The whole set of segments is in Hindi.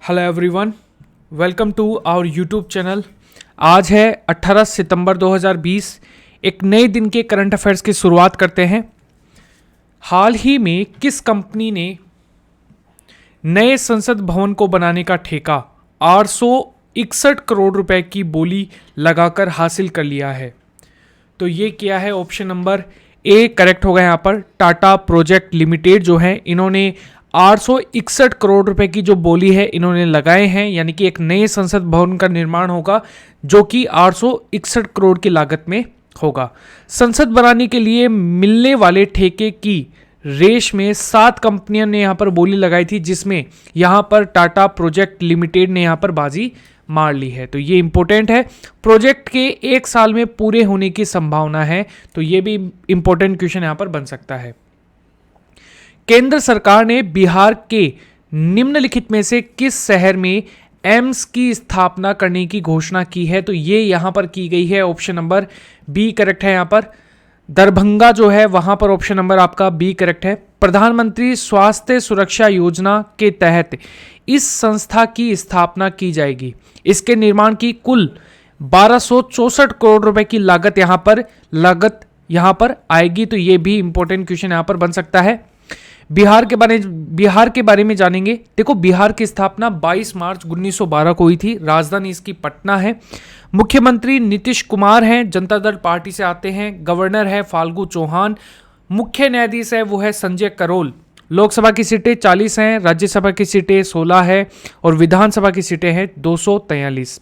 Hello everyone, welcome to our YouTube channel. आज है 18 सितंबर 2020। एक नए दिन के करंट अफेयर्स की शुरुआत करते हैं। हाल ही में किस कंपनी ने नए संसद भवन को बनाने का ठेका 861 करोड़ रुपए की बोली लगाकर हासिल कर लिया है? तो ये क्या है? ऑप्शन नंबर ए करेक्ट होगा। यहाँ पर टाटा प्रोजेक्ट लिमिटेड जो है, इन्होंने 861 करोड़ रुपए की जो बोली है इन्होंने लगाए हैं, यानी कि एक नए संसद भवन का निर्माण होगा जो कि 861 करोड़ की लागत में होगा। संसद बनाने के लिए मिलने वाले ठेके की रेस में 7 कंपनियों ने यहां पर बोली लगाई थी, जिसमें यहां पर टाटा प्रोजेक्ट लिमिटेड ने यहां पर बाजी मार ली है। तो ये इंपॉर्टेंट है। प्रोजेक्ट के 1 साल में पूरे होने की संभावना है, तो ये भी इंपॉर्टेंट क्वेश्चन यहां पर बन सकता है। केंद्र सरकार ने बिहार के निम्नलिखित में से किस शहर में एम्स की स्थापना करने की घोषणा की है? तो ये यहां पर की गई है। ऑप्शन नंबर बी करेक्ट है। यहां पर दरभंगा जो है वहां पर ऑप्शन नंबर आपका बी करेक्ट है। प्रधानमंत्री स्वास्थ्य सुरक्षा योजना के तहत इस संस्था की स्थापना की जाएगी। इसके निर्माण की कुल 1264 करोड़ रुपए की लागत यहां पर आएगी। तो ये भी इंपॉर्टेंट क्वेश्चन यहां पर बन सकता है। बिहार के बारे में जानेंगे। देखो, बिहार की स्थापना 22 मार्च 1912 को हुई थी। राजधानी इसकी पटना है। मुख्यमंत्री नीतीश कुमार हैं, जनता दल पार्टी से आते हैं। गवर्नर है फाल्गु चौहान। मुख्य न्यायाधीश है वो है संजय करोल। लोकसभा की सीटें 40 हैं, राज्यसभा की सीटें 16 है और विधानसभा की सीटें हैं 243।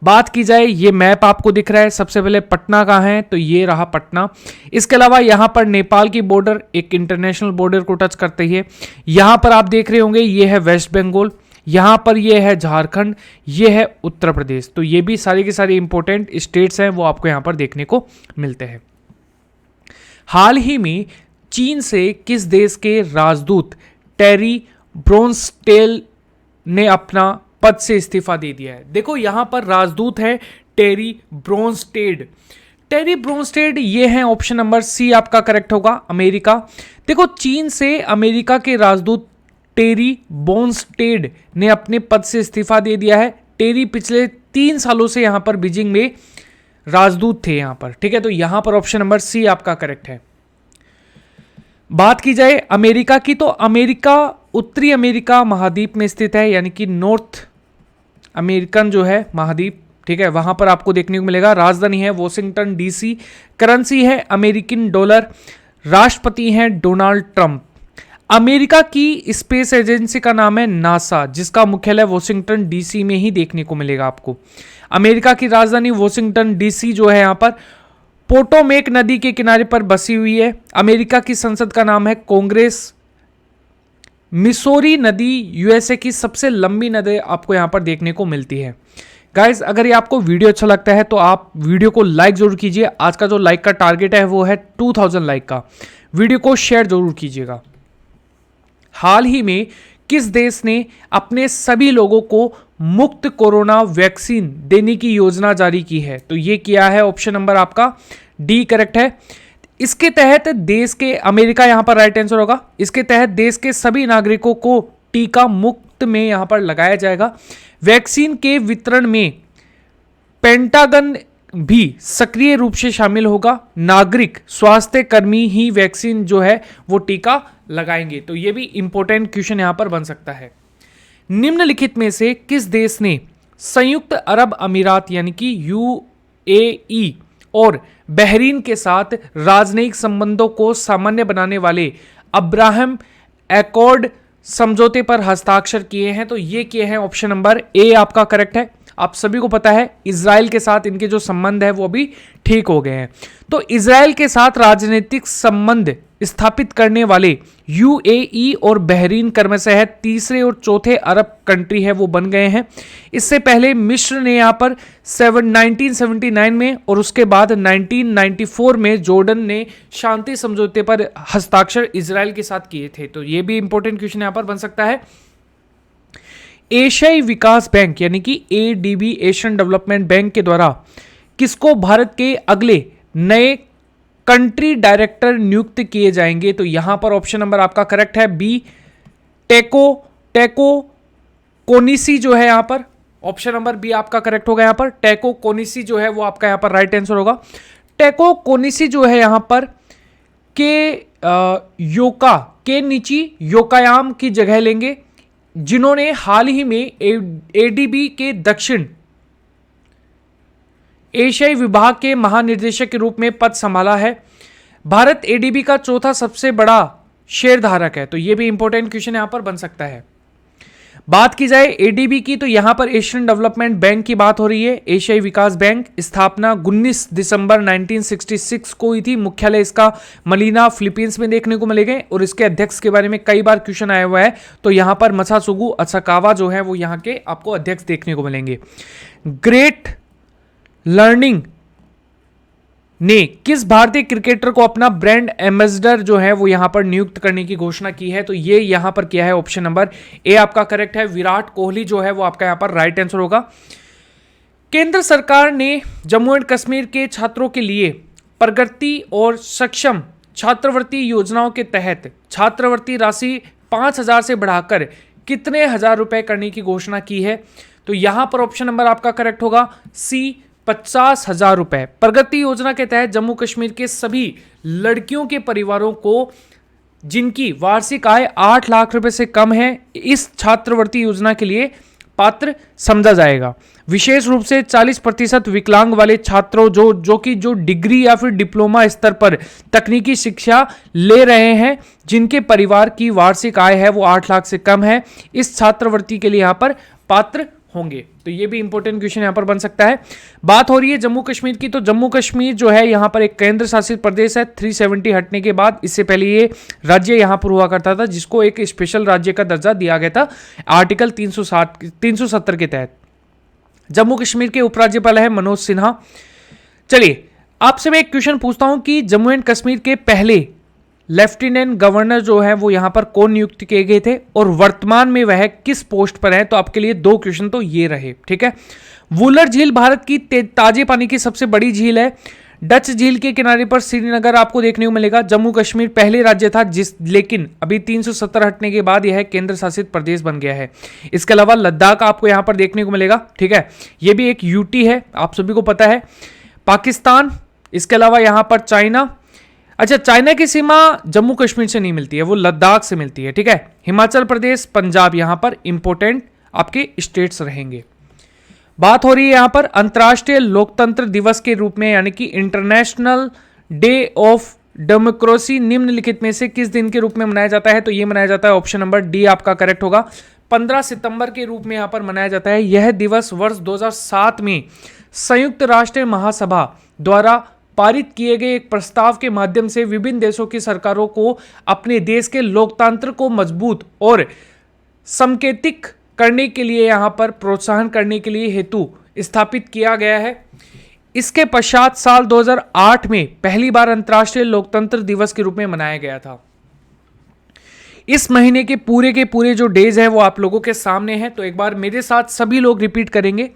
बात की जाए, ये मैप आपको दिख रहा है। सबसे पहले पटना कहाँ है? तो ये रहा पटना। इसके अलावा यहाँ पर नेपाल की बॉर्डर एक इंटरनेशनल बॉर्डर को टच करती है। यहाँ पर आप देख रहे होंगे ये है वेस्ट बंगाल, यहाँ पर ये है झारखंड, ये है उत्तर प्रदेश। तो ये भी सारी की सारी इंपॉर्टेंट स्टेट्स हैं, वो आपको यहाँ पर देखने को मिलते हैं। हाल ही में चीन से किस देश के राजदूत टेरी ब्रोन्स्टेल ने अपना पद से इस्तीफा दे दिया है? देखो, यहां पर राजदूत है टेरी ब्रोन्स्टेड। टेरी ब्रोन्स्टेड ये है ऑप्शन नंबर सी आपका करेक्ट होगा, अमेरिका। देखो, चीन से अमेरिका के राजदूत टेरी ब्रोन्स्टेड ने अपने पद से इस्तीफा दे दिया है। टेरी पिछले 3 सालों से यहां पर बीजिंग में राजदूत थे यहां पर, ठीक है। तो यहां पर ऑप्शन नंबर सी आपका करेक्ट है। बात की जाए अमेरिका की, तो अमेरिका उत्तरी अमेरिका महाद्वीप में स्थित है, यानी कि नॉर्थ अमेरिकन जो है महाद्वीप, ठीक है, वहां पर आपको देखने को मिलेगा। राजधानी है वॉशिंगटन डीसी। करेंसी है अमेरिकन डॉलर। राष्ट्रपति हैं डोनाल्ड ट्रंप। अमेरिका की स्पेस एजेंसी का नाम है नासा, जिसका मुख्यालय वॉशिंगटन डीसी में ही देखने को मिलेगा आपको। अमेरिका की राजधानी वॉशिंगटन डीसी जो है यहाँ पर पोटोमेक नदी के किनारे पर बसी हुई है। अमेरिका की संसद का नाम है कांग्रेस। मिसौरी नदी यूएसए की सबसे लंबी नदी आपको यहां पर देखने को मिलती है। गाइस, अगर ये आपको वीडियो अच्छा लगता है तो आप वीडियो को लाइक जरूर कीजिए। आज का जो लाइक का टारगेट है वो है 2000 लाइक का। वीडियो को शेयर जरूर कीजिएगा। हाल ही में किस देश ने अपने सभी लोगों को मुफ्त कोरोना वैक्सीन देने की योजना जारी की है? तो ये किया है ऑप्शन नंबर आपका डी करेक्ट है। इसके तहत देश के, अमेरिका यहां पर राइट आंसर होगा, इसके तहत देश के सभी नागरिकों को टीका मुफ्त में यहां पर लगाया जाएगा। वैक्सीन के वितरण में पेंटागन भी सक्रिय रूप से शामिल होगा। नागरिक स्वास्थ्य कर्मी ही वैक्सीन जो है वो टीका लगाएंगे। तो ये भी इंपॉर्टेंट क्वेश्चन यहां पर बन सकता है। निम्नलिखित में से किस देश ने संयुक्त अरब अमीरात यानी कि यूएई और बहरीन के साथ राजनयिक संबंधों को सामान्य बनाने वाले अब्राहम एकॉर्ड समझौते पर हस्ताक्षर किए हैं? तो ये किए हैं ऑप्शन नंबर ए आपका करेक्ट है। आप सभी को पता है इजराइल के साथ इनके जो संबंध है वो भी ठीक हो गए हैं। तो इजराइल के साथ राजनीतिक संबंध स्थापित करने वाले यूएई और बहरीन क्रमशः तीसरे और चौथे अरब कंट्री है वो बन गए हैं। इससे पहले मिस्र ने यहाँ पर 1979 में और उसके बाद 1994 में जॉर्डन ने शांति समझौते पर हस्ताक्षर इजराइल के साथ किए थे। तो ये भी इंपॉर्टेंट क्वेश्चन यहाँ पर बन सकता है। एशियाई विकास बैंक यानी कि एडीबी, एशियन डेवलपमेंट बैंक के द्वारा किसको भारत के अगले नए कंट्री डायरेक्टर नियुक्त किए जाएंगे? तो यहां पर ऑप्शन नंबर आपका करेक्ट है बी टेको कोनिसी जो है यहाँ पर, ऑप्शन नंबर बी आपका करेक्ट होगा यहाँ पर। टैको कोनिसी जो है वो आपका यहाँ पर राइट आंसर होगा। टैको कोनिसी जो है यहाँ पर योका के नीची योकायाम की जगह लेंगे, जिन्होंने हाल ही में एडीबी के दक्षिण एशियाई विभाग के महानिदेशक के रूप में पद संभाला है। भारत एडीबी का चौथा सबसे बड़ा शेयरधारक है, तो यह भी इंपॉर्टेंट क्वेश्चन यहां पर बन सकता है। बात की जाए एडीबी की, तो यहां पर एशियन डेवलपमेंट बैंक की बात हो रही है। एशियाई विकास बैंक, स्थापना 19 दिसंबर 1966 को हुई थी। मुख्यालय इसका मनीला फिलीपींस में देखने को मिलेगा और इसके अध्यक्ष के बारे में कई बार क्वेश्चन आया हुआ है, तो यहां पर मसासुगु असाकावा जो है वो यहां के आपको अध्यक्ष देखने को मिलेंगे। ग्रेट लर्निंग ने किस भारतीय क्रिकेटर को अपना ब्रांड एम्बेसडर जो है वो यहां पर नियुक्त करने की घोषणा की है, तो ये यहां पर किया है ऑप्शन नंबर ए आपका करेक्ट है। विराट कोहली जो है वो आपका यहां पर राइट आंसर होगा। केंद्र सरकार ने जम्मू एंड कश्मीर के छात्रों के लिए प्रगति और सक्षम छात्रवृत्ति योजनाओं के तहत छात्रवृत्ति राशि 5,000 से बढ़ाकर कितने हजार रुपए करने की घोषणा की है, तो यहां पर ऑप्शन नंबर आपका करेक्ट होगा सी 50,000 रुपए। प्रगति योजना के तहत जम्मू कश्मीर के सभी लड़कियों के परिवारों को जिनकी वार्षिक आय 8 लाख रुपए से कम है, इस छात्रवृत्ति योजना के लिए पात्र समझा जाएगा। विशेष रूप से 40% विकलांग वाले छात्रों जो डिग्री या फिर डिप्लोमा स्तर पर तकनीकी शिक्षा ले रहे हैं, जिनके परिवार की वार्षिक आय है वो 8 लाख से कम है, इस छात्रवृत्ति के लिए यहां पर पात्र होंगे। तो ये भी इंपॉर्टेंट क्वेश्चन यहां पर बन सकता है। बात हो रही है जम्मू कश्मीर की, तो जम्मू कश्मीर जो है यहां पर एक केंद्र शासित प्रदेश है। 370 हटने के बाद इससे पहले ये राज्य यहां पर हुआ करता था, जिसको एक स्पेशल राज्य का दर्जा दिया गया था आर्टिकल 370 के तहत। जम्मू कश्मीर के उपराज्यपाल है मनोज सिन्हा। चलिए आपसे मैं एक क्वेश्चन पूछता हूं कि जम्मू एंड कश्मीर के पहले लेफ्टिनेंट गवर्नर जो है वो यहां पर कौन नियुक्त किए गए थे और वर्तमान में वह किस पोस्ट पर है, तो आपके लिए 2 क्वेश्चन तो ये रहे, ठीक है। वुलर झील भारत की ताजे पानी की सबसे बड़ी झील है। डच झील के किनारे पर श्रीनगर आपको देखने को मिलेगा। जम्मू कश्मीर पहले राज्य था लेकिन अभी 370 हटने के बाद यह केंद्र शासित प्रदेश बन गया है। इसके अलावा लद्दाख आपको यहां पर देखने को मिलेगा, ठीक है, यह भी एक यूटी है, आप सभी को पता है। पाकिस्तान, इसके अलावा यहां पर चाइना। अच्छा, चाइना की सीमा जम्मू कश्मीर से नहीं मिलती है, वो लद्दाख से मिलती है, ठीक है। हिमाचल प्रदेश, पंजाब यहां पर इंपॉर्टेंट आपके स्टेट्स रहेंगे। बात हो रही है यहां पर अंतर्राष्ट्रीय लोकतंत्र दिवस के रूप में, यानी कि इंटरनेशनल डे ऑफ डेमोक्रेसी निम्नलिखित में से किस दिन के रूप में मनाया जाता है, तो यह मनाया जाता है ऑप्शन नंबर डी आपका करेक्ट होगा। 15 सितंबर के रूप में यहां पर मनाया जाता है। यह दिवस वर्ष 2007 में संयुक्त राष्ट्र महासभा द्वारा पारित किए गए एक प्रस्ताव के माध्यम से विभिन्न देशों की सरकारों को अपने देश के लोकतंत्र को मजबूत और संकेतिक करने के लिए यहां पर प्रोत्साहन करने के लिए हेतु स्थापित किया गया है। इसके पश्चात साल 2008 में पहली बार अंतर्राष्ट्रीय लोकतंत्र दिवस के रूप में मनाया गया था। इस महीने के पूरे जो डेज हैं वो आप लोगों के सामने हैं, तो एक बार मेरे साथ सभी लोग रिपीट करेंगे।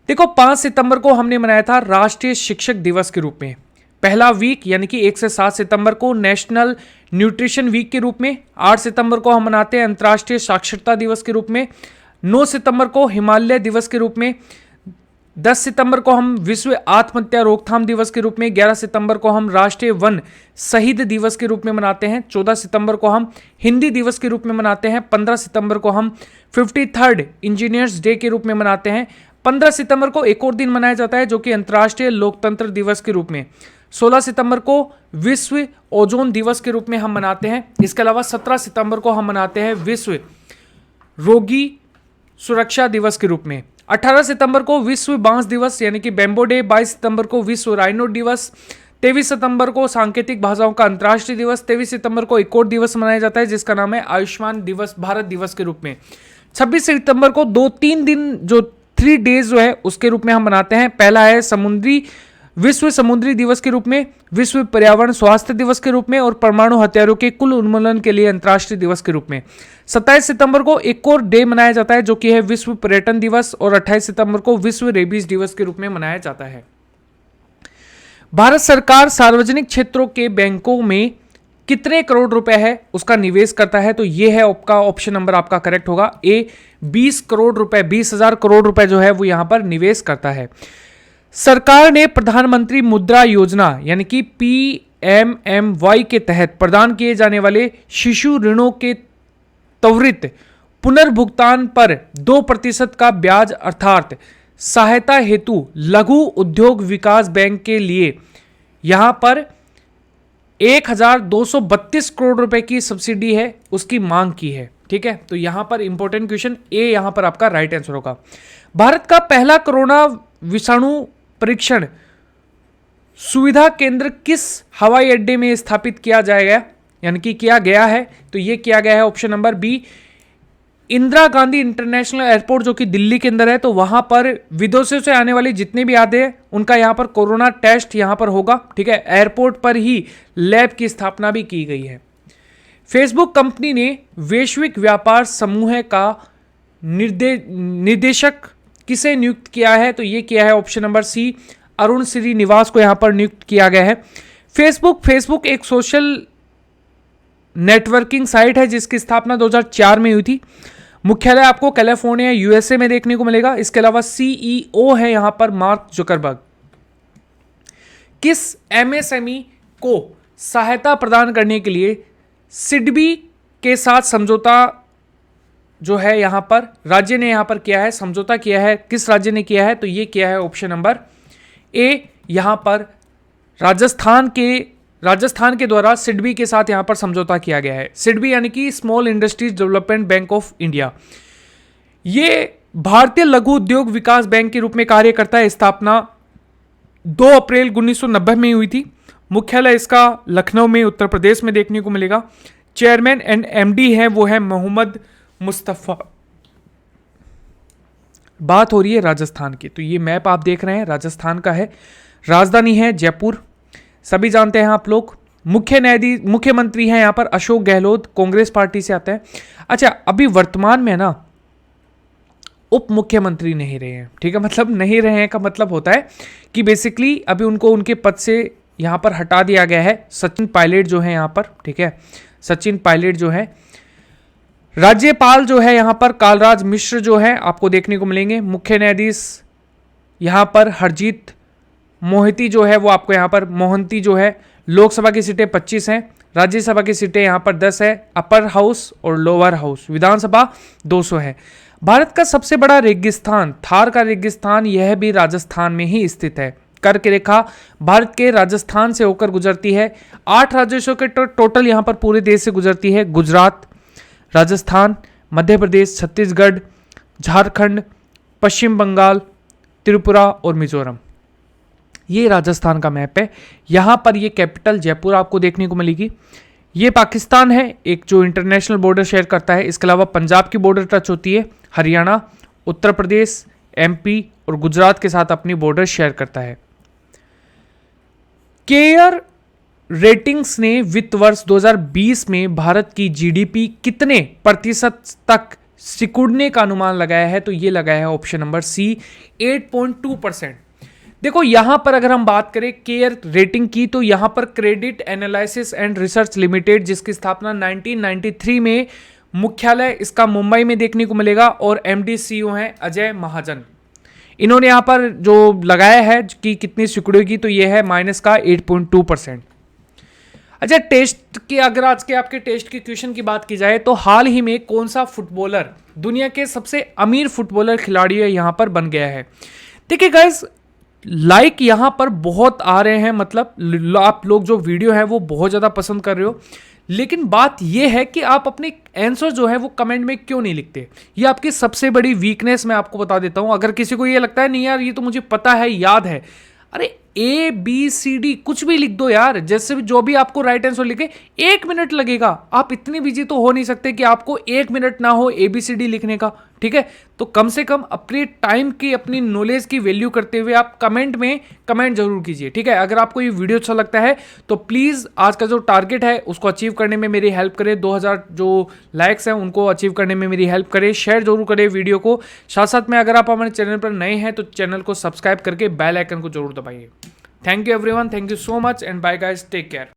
देखो, 5 सितंबर को हमने मनाया था राष्ट्रीय शिक्षक दिवस के रूप में। पहला वीक यानी कि 1 से 7 सितंबर को नेशनल न्यूट्रिशन वीक के रूप में। 8 सितंबर को हम मनाते हैं अंतर्राष्ट्रीय साक्षरता दिवस के रूप में। 9 सितंबर को हिमालय दिवस के रूप में। 10 सितंबर को हम विश्व आत्महत्या रोकथाम दिवस के रूप में। 11 सितंबर को हम राष्ट्रीय वन शहीद दिवस के रूप में मनाते हैं। 14 सितंबर को हम हिंदी दिवस के रूप में मनाते हैं। 15 सितंबर को हम 53rd इंजीनियर्स डे के रूप में मनाते हैं। 15 सितंबर को एक और दिन मनाया जाता है जो कि अंतर्राष्ट्रीय लोकतंत्र दिवस के रूप में। 16 सितंबर को विश्व ओजोन दिवस के रूप में हम मनाते हैं। इसके अलावा 17 सितंबर को हम मनाते हैं विश्व रोगी सुरक्षा दिवस के रूप में। 18 सितंबर को विश्व बांस दिवस यानी कि बैम्बो डे। 22 सितंबर को विश्व राइनो दिवस। 23 सितंबर को सांकेतिक भाषाओं का अंतर्राष्ट्रीय दिवस। 23 सितंबर को एक और दिवस मनाया जाता है जिसका नाम है आयुष्मान दिवस भारत दिवस के रूप में। 26 सितंबर को 3 दिन जो 3 डेज जो है उसके रूप में हम मनाते हैं। पहला है विश्व समुद्री दिवस के रूप में, विश्व पर्यावरण स्वास्थ्य दिवस के रूप में और परमाणु हथियारों के कुल उन्मूलन के लिए अंतर्राष्ट्रीय दिवस के रूप में। 27 सितंबर को एक और डे मनाया जाता है जो कि है विश्व पर्यटन दिवस और 28 सितंबर को विश्व रेबीज दिवस के रूप में मनाया जाता है। भारत सरकार सार्वजनिक क्षेत्रों के बैंकों में कितने करोड़ रुपए है उसका निवेश करता है, तो ये है आपका ऑप्शन नंबर आपका करेक्ट होगा ए, 20 करोड़ रुपए, 20,000 करोड़ रुपए जो है वो यहां पर निवेश करता है। सरकार ने प्रधानमंत्री मुद्रा योजना यानी कि PMMY के तहत प्रदान किए जाने वाले शिशु ऋणों के त्वरित पुनर्भुगतान पर 2% का ब्याज अर्थात सहायता हेतु लघु उद्योग विकास बैंक के लिए यहां पर 1,232 करोड़ रुपए की सब्सिडी है उसकी मांग की है। ठीक है, तो यहां पर इंपॉर्टेंट क्वेश्चन ए यहां पर आपका राइट आंसर होगा। भारत का पहला कोरोना विषाणु परीक्षण सुविधा केंद्र किस हवाई अड्डे में स्थापित किया जाएगा यानी कि किया गया है, तो यह किया गया है option number B, Indira Gandhi international airport जो कि दिल्ली के अंदर है। तो वहां पर विदेशों से आने वाले जितने भी आते हैं उनका यहां पर कोरोना टेस्ट यहां पर होगा। ठीक है, एयरपोर्ट पर ही लैब की स्थापना भी की गई है। फेसबुक कंपनी ने वैश्विक व्यापार समूह का निर्देशक किसे नियुक्त किया है, तो यह किया है option number C, Arun Srinivas को यहां पर नियुक्त किया गया है। फेसबुक एक सोशल नेटवर्किंग साइट है जिसकी स्थापना 2004 में हुई थी। मुख्यालय आपको कैलिफोर्निया USA में देखने को मिलेगा। इसके अलावा CEO है यहां पर मार्क जुकरबर्ग। किस MSME को सहायता प्रदान करने के लिए सिडबी के साथ समझौता जो है यहां पर राज्य ने यहां पर किया है, समझौता किया है, किस राज्य ने किया है, तो यह किया है ऑप्शन नंबर ए, यहां पर राजस्थान के द्वारा सिडबी के साथ यहां पर समझौता किया गया है। सिडबी यानी कि small industries development bank of India, ये भारतीय लघु उद्योग विकास बैंक के रूप में कार्य करता है। स्थापना 2 अप्रैल 1990 में हुई थी। मुख्यालय इसका लखनऊ में उत्तर प्रदेश में देखने को मिलेगा। चेयरमैन एंड MD है वो है मोहम्मद मुस्तफा। बात हो रही है राजस्थान की, तो ये मैप आप देख रहे हैं राजस्थान का है। राजधानी है जयपुर, सभी जानते हैं आप लोग। मुख्यमंत्री हैं यहाँ पर अशोक गहलोत, कांग्रेस पार्टी से आता है। अच्छा, अभी वर्तमान में ना उप मुख्यमंत्री नहीं रहे हैं। ठीक है, मतलब नहीं रहे हैं का मतलब होता है कि बेसिकली अभी उनको उनके पद से यहाँ पर हटा दिया गया है। सचिन पायलट जो है यहाँ पर, ठीक है, सचिन पायलट जो है। राज्यपाल जो है यहाँ पर कालराज मिश्र जो है आपको देखने को मिलेंगे। मुख्य न्यायाधीश यहाँ पर हरजीत मोहिती जो है वो आपको यहाँ पर, मोहंती जो है। लोकसभा की सीटें 25 हैं, राज्यसभा की सीटें यहाँ पर 10 है, अपर हाउस और लोअर हाउस। विधानसभा 200 है। भारत का सबसे बड़ा रेगिस्तान थार का रेगिस्तान, यह भी राजस्थान में ही स्थित है। कर्क रेखा भारत के राजस्थान से होकर गुजरती है। 8 राज्यों के टोटल यहाँ पर पूरे देश से गुजरती है। गुजरात, राजस्थान, मध्य प्रदेश, छत्तीसगढ़, झारखंड, पश्चिम बंगाल, त्रिपुरा और मिजोरम। ये राजस्थान का मैप है। यहाँ पर ये कैपिटल जयपुर आपको देखने को मिलेगी। ये पाकिस्तान है एक जो इंटरनेशनल बॉर्डर शेयर करता है। इसके अलावा पंजाब की बॉर्डर टच होती है। हरियाणा, उत्तर प्रदेश, MP और गुजरात के साथ अपनी बॉर्डर शेयर करता है। केयर रेटिंग्स ने वित्त वर्ष 2020 में भारत की GDP कितने प्रतिशत तक सिकुड़ने का अनुमान लगाया है, तो ये लगाया है ऑप्शन नंबर सी, 8.2%। देखो यहां पर अगर हम बात करें केयर रेटिंग की, तो यहां पर credit analysis and research limited जिसकी स्थापना 1993 में, मुख्यालय इसका मुंबई में देखने को मिलेगा और MD CEO हैं अजय महाजन। इन्होंने यहां पर जो लगाया है कि कितनी सिकुड़ेगी, तो यह है माइनस का 8.2%। अच्छा, टेस्ट की अगर आज के आपके टेस्ट के क्वेश्चन की बात की जाए, तो हाल ही में कौन सा फुटबॉलर दुनिया के सबसे अमीर फुटबॉलर खिलाड़ी यहां पर बन गया है। देखिए गाइस, लाइक यहां पर बहुत आ रहे हैं, मतलब आप लोग जो वीडियो है वो बहुत ज़्यादा पसंद कर रहे हो, लेकिन बात यह है कि आप अपने आंसर जो है वो कमेंट में क्यों नहीं लिखते। ये आपकी सबसे बड़ी वीकनेस मैं आपको बता देता हूं। अगर किसी को ये लगता है नहीं यार ये तो मुझे पता है, याद है, अरे ABCD कुछ भी लिख दो यार, जैसे भी जो भी आपको राइट आंसर लिखे, 1 मिनट लगेगा। आप इतनी बिजी तो हो नहीं सकते कि आपको 1 मिनट ना हो ABCD लिखने का। ठीक है, तो कम से कम अपने टाइम की, अपनी नॉलेज की वैल्यू करते हुए आप कमेंट में कमेंट जरूर कीजिए। ठीक है, अगर आपको ये वीडियो अच्छा लगता है तो प्लीज़ आज का जो टारगेट है उसको अचीव करने में मेरी हेल्प करें। 2000 जो लाइक्स हैं उनको अचीव करने में मेरी हेल्प करें। शेयर जरूर करें वीडियो को। साथ साथ में अगर आप हमारे चैनल पर नए हैं तो चैनल को सब्सक्राइब करके बेल आइकन को जरूर दबाइए। Thank you everyone, thank you so much and bye guys, take care.